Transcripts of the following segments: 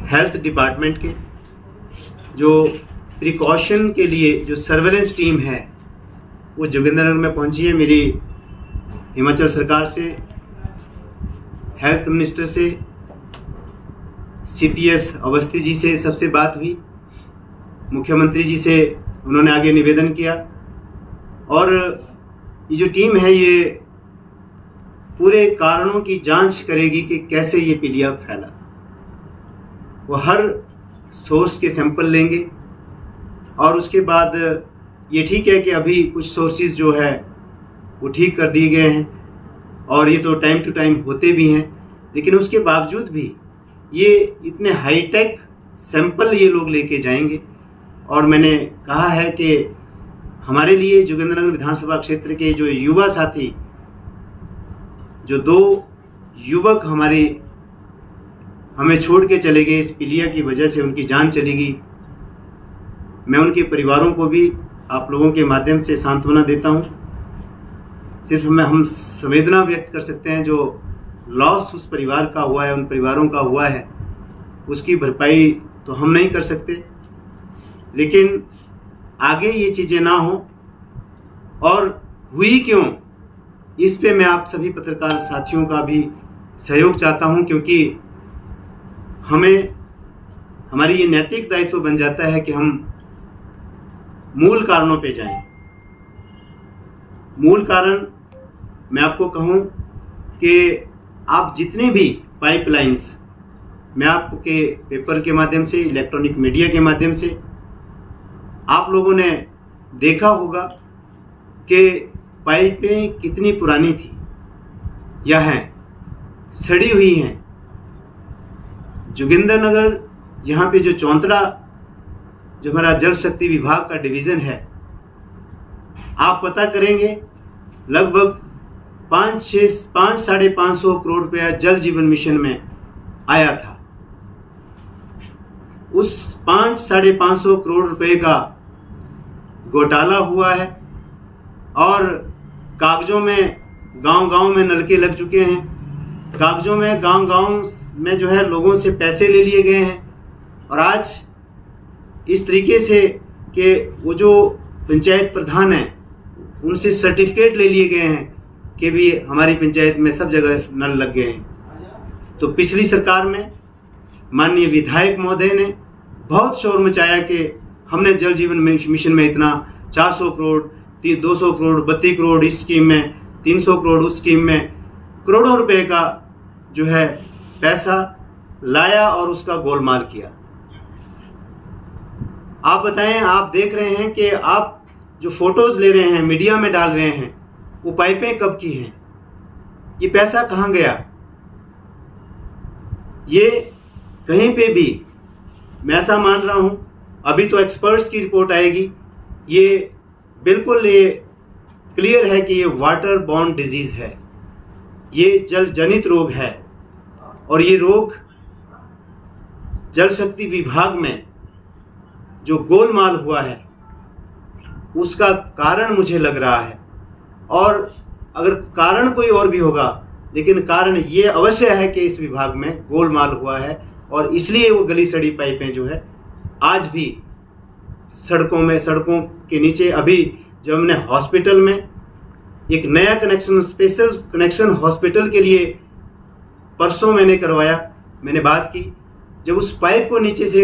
Health department के जो precaution के लिए जो सर्वेलेंस टीम है वो जोगिंद्रनगर में पहुंची है। मेरी हिमाचल सरकार से, हेल्थ मिनिस्टर से, CPS अवस्थी जी से सबसे बात हुई, मुख्यमंत्री जी से उन्होंने आगे निवेदन किया और ये जो टीम है ये पूरे कारणों की जांच करेगी कि कैसे ये पीलिया फैला। वो हर सोर्स के सैंपल लेंगे और उसके बाद ये ठीक है कि अभी कुछ सोर्सेज जो है वो ठीक कर दिए गए हैं और ये तो टाइम टू टाइम होते भी हैं, लेकिन उसके बावजूद भी ये इतने हाईटेक सैंपल ये लोग लेके जाएंगे। और मैंने कहा है कि हमारे लिए जोगिंद्रनगर विधानसभा क्षेत्र के जो युवा साथी, जो 2 युवक हमें छोड़ के चले गए इस पीलिया की वजह से, उनकी जान चली गई, मैं उनके परिवारों को भी आप लोगों के माध्यम से सांत्वना देता हूँ। सिर्फ हम संवेदना व्यक्त कर सकते हैं, जो लॉस उस परिवार का हुआ है, उन परिवारों का हुआ है, उसकी भरपाई तो हम नहीं कर सकते, लेकिन आगे ये चीज़ें ना हो और हुई क्यों, इस पे मैं आप सभी पत्रकार साथियों का भी सहयोग चाहता हूं, क्योंकि हमारी ये नैतिक दायित्व बन जाता है कि हम मूल कारणों पे जाएं। मूल कारण मैं आपको कहूं कि आप जितने भी पाइपलाइंस, मैं आपके पेपर के माध्यम से, इलेक्ट्रॉनिक मीडिया के माध्यम से आप लोगों ने देखा होगा कि पाइपें कितनी पुरानी थी या हैं, सड़ी हुई हैं। जोगिंद्रनगर यहाँ पे जो चौंतड़ा, जो हमारा जल शक्ति विभाग का डिवीज़न है, आप पता करेंगे लगभग 500-550 करोड़ रुपया जल जीवन मिशन में आया था। उस 500-550 करोड़ रुपए का घोटाला हुआ है और कागजों में गांव-गांव में नलके लग चुके हैं, कागजों में गांव-गांव में जो है लोगों से पैसे ले लिए गए हैं। और आज इस तरीके से कि वो जो पंचायत प्रधान हैं उनसे सर्टिफिकेट ले लिए गए हैं कि भी हमारी पंचायत में सब जगह नल लग गए हैं। तो पिछली सरकार में माननीय विधायक महोदय ने बहुत शोर मचाया कि हमने जल जीवन मिशन में इतना 400 करोड़, 200 करोड़, 32 करोड़ इस स्कीम में, 300 करोड़ उस स्कीम में, करोड़ों रुपए का जो है पैसा लाया और उसका गोलमाल किया। आप बताएं, आप देख रहे हैं कि आप जो फोटोज ले रहे हैं, मीडिया में डाल रहे हैं, वो पाइपें कब की हैं, ये पैसा कहाँ गया? ये कहीं पे भी, मैं ऐसा मान रहा हूं, अभी तो एक्सपर्ट्स की रिपोर्ट आएगी, ये बिल्कुल ये क्लियर है कि ये वाटर बॉर्न डिजीज है, ये जल जनित रोग है और ये रोग जल शक्ति विभाग में जो गोलमाल हुआ है उसका कारण मुझे लग रहा है। और अगर कारण कोई और भी होगा, लेकिन कारण ये अवश्य है कि इस विभाग में गोलमाल हुआ है और इसलिए वो गली सड़ी पाइपें जो है आज भी सड़कों के नीचे। अभी जब हमने हॉस्पिटल में एक नया कनेक्शन, स्पेशल कनेक्शन हॉस्पिटल के लिए परसों मैंने करवाया, मैंने बात की, जब उस पाइप को नीचे से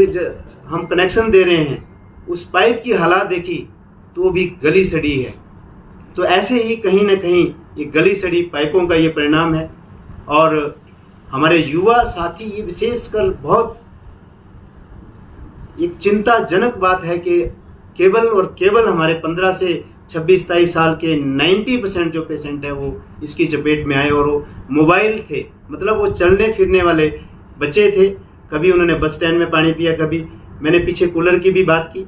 हम कनेक्शन दे रहे हैं, उस पाइप की हालात देखी तो वो भी गली सड़ी है। तो ऐसे ही कहीं ना कहीं ये गली सड़ी पाइपों का ये परिणाम है। और हमारे युवा साथी, ये विशेषकर बहुत एक चिंताजनक बात है कि केवल और केवल हमारे 15 से 26-27 साल के 90% जो पेशेंट हैं वो इसकी चपेट में आए और वो मोबाइल थे, मतलब वो चलने फिरने वाले बच्चे थे। कभी उन्होंने बस स्टैंड में पानी पिया, कभी मैंने पीछे कूलर की भी बात की,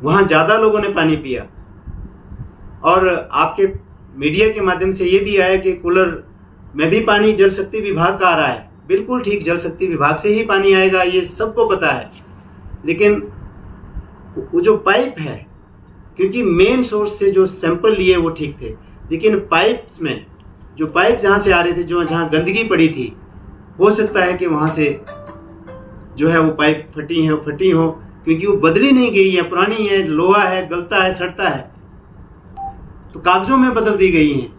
वहाँ ज़्यादा लोगों ने पानी पिया। और आपके मीडिया के माध्यम से ये भी आया कि कूलर में भी पानी जल शक्ति विभाग का आ रहा है। बिल्कुल ठीक, जल शक्ति विभाग से ही पानी आएगा, ये सबको पता है। लेकिन वो जो पाइप है, क्योंकि मेन सोर्स से जो सैंपल लिए वो ठीक थे, लेकिन पाइप्स में जो पाइप जहाँ से आ रहे थे, जो जहाँ गंदगी पड़ी थी, हो सकता है कि वहाँ से जो है वो पाइप फटी हो, क्योंकि वो बदली नहीं गई है, पुरानी है, लोहा है, गलता है, सड़ता है, तो कागजों में बदल दी गई हैं।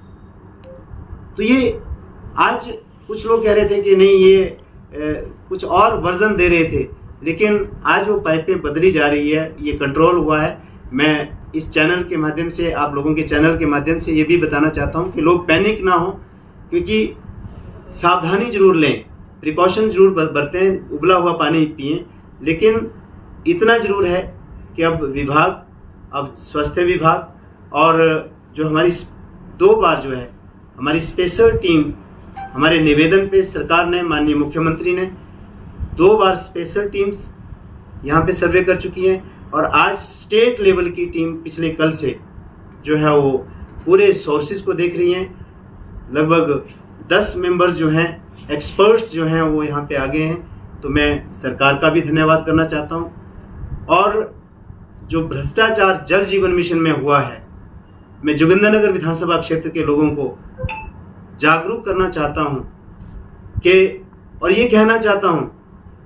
तो ये आज कुछ लोग कह रहे थे कि नहीं ये कुछ और वर्जन दे रहे थे, लेकिन आज वो पाइपें बदली जा रही है, ये कंट्रोल हुआ है। मैं इस चैनल के माध्यम से, आप लोगों के चैनल के माध्यम से ये भी बताना चाहता हूँ कि लोग पैनिक ना हो, क्योंकि सावधानी जरूर लें, प्रिकॉशन जरूर बरतें, उबला हुआ पानी पिएं, लेकिन इतना जरूर है कि अब स्वास्थ्य विभाग और जो हमारी 2 बार जो है हमारी स्पेशल टीम, हमारे निवेदन पे सरकार ने, माननीय मुख्यमंत्री ने 2 बार स्पेशल टीम्स यहाँ पे सर्वे कर चुकी हैं, और आज स्टेट लेवल की टीम पिछले कल से जो है वो पूरे सोर्सेज को देख रही हैं। लगभग 10 मेंबर जो हैं, एक्सपर्ट्स जो हैं, वो यहाँ पे आ गए हैं। तो मैं सरकार का भी धन्यवाद करना चाहता हूँ। और जो भ्रष्टाचार जल जीवन मिशन में हुआ है, मैं जोगिंद्रनगर विधानसभा क्षेत्र के लोगों को जागरूक करना चाहता हूँ कि, और ये कहना चाहता हूँ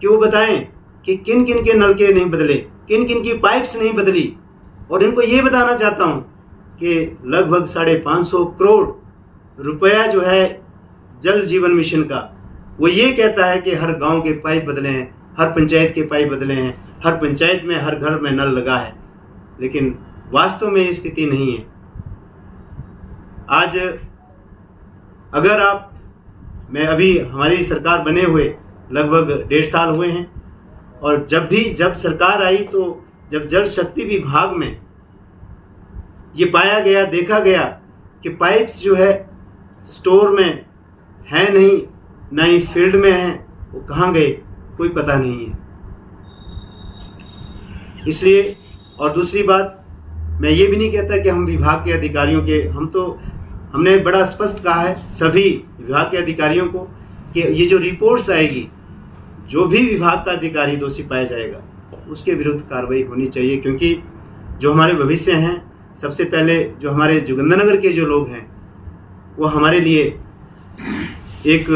कि वो बताएं कि किन किन के नलके नहीं बदले, किन किन की पाइप्स नहीं बदली, और इनको ये बताना चाहता हूँ कि लगभग 550 करोड़ रुपया जो है जल जीवन मिशन का, वो ये कहता है कि हर गांव के पाइप बदले हैं, हर पंचायत के पाइप बदले हैं, हर पंचायत में, हर घर में नल लगा है, लेकिन वास्तव में ये स्थिति नहीं है। आज अगर मैं अभी हमारी सरकार बने हुए लगभग 1.5 साल हुए हैं, और जब सरकार आई तो जब जल शक्ति विभाग में ये पाया गया, देखा गया कि पाइप्स जो है स्टोर में है नहीं, ना ही फील्ड में है, वो कहाँ गए कोई पता नहीं है। इसलिए, और दूसरी बात, मैं ये भी नहीं कहता कि हम विभाग के अधिकारियों के, हमने बड़ा स्पष्ट कहा है सभी विभाग के अधिकारियों को कि ये जो रिपोर्ट्स आएगी, जो भी विभाग का अधिकारी दोषी पाया जाएगा उसके विरुद्ध कार्रवाई होनी चाहिए, क्योंकि जो हमारे भविष्य हैं, सबसे पहले जो हमारे जोगिंद्रनगर के जो लोग हैं वो हमारे लिए एक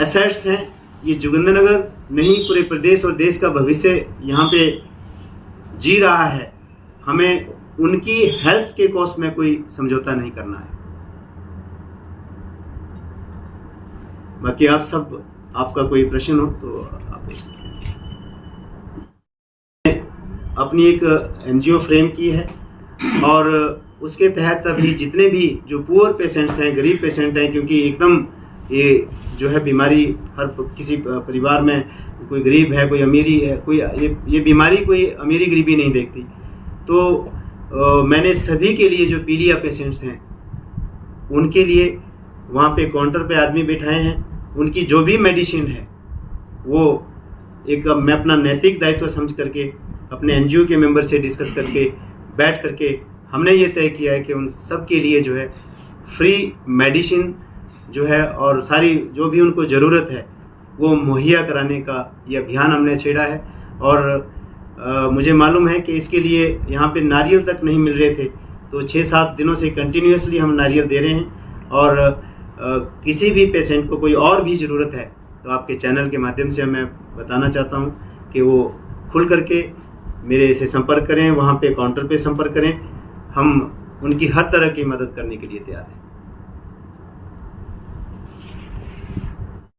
एसेट्स हैं। ये जोगिंद्रनगर नहीं, पूरे प्रदेश और देश का भविष्य यहाँ पे जी रहा है। हमें उनकी हेल्थ के कॉस्ट में कोई समझौता नहीं करना है। बाकी आपका कोई प्रश्न हो तो आप पूछ सकते हैं। अपनी एक एनजीओ फ्रेम की है, और उसके तहत अभी जितने भी जो पुअर पेशेंट्स हैं, गरीब पेशेंट हैं, क्योंकि एकदम ये जो है बीमारी हर किसी परिवार में, कोई गरीब है, कोई अमीरी है, कोई ये बीमारी कोई अमीरी गरीबी नहीं देखती। तो मैंने सभी के लिए जो पीलिया पेशेंट्स हैं उनके लिए वहाँ पे काउंटर पे आदमी बिठाए हैं, उनकी जो भी मेडिसिन है वो मैं अपना नैतिक दायित्व समझ करके अपने एनजीओ के मेंबर से डिस्कस करके बैठ करके हमने ये तय किया है कि उन सब के लिए जो है फ्री मेडिसिन जो है और सारी जो भी उनको ज़रूरत है वो मुहैया कराने का ये अभियान हमने छेड़ा है। और मुझे मालूम है कि इसके लिए यहाँ पे नारियल तक नहीं मिल रहे थे, तो 6-7 दिनों से कंटिन्यूसली हम नारियल दे रहे हैं। और किसी भी पेशेंट को कोई और भी ज़रूरत है तो आपके चैनल के माध्यम से मैं बताना चाहता हूँ कि वो खुल करके मेरे से संपर्क करें, वहाँ पे काउंटर पे संपर्क करें। हम उनकी हर तरह की मदद करने के लिए तैयार हैं।